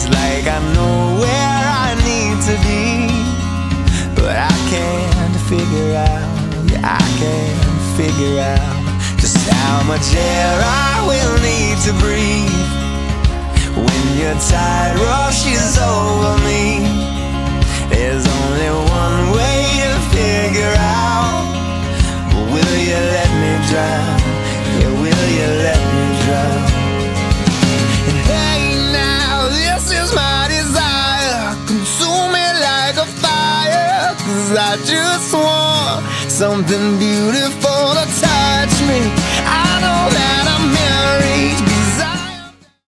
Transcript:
It's like I know where I need to be, but I can't figure out, yeah, I can't figure out just how much air I will need to breathe when your tide rushes over me. There's only one way to figure out, but will you let me drown? Yeah, will you let me drown? And hey now, this is my desire, consume me like a fire, 'cause I just want something beautiful to touch me. I know that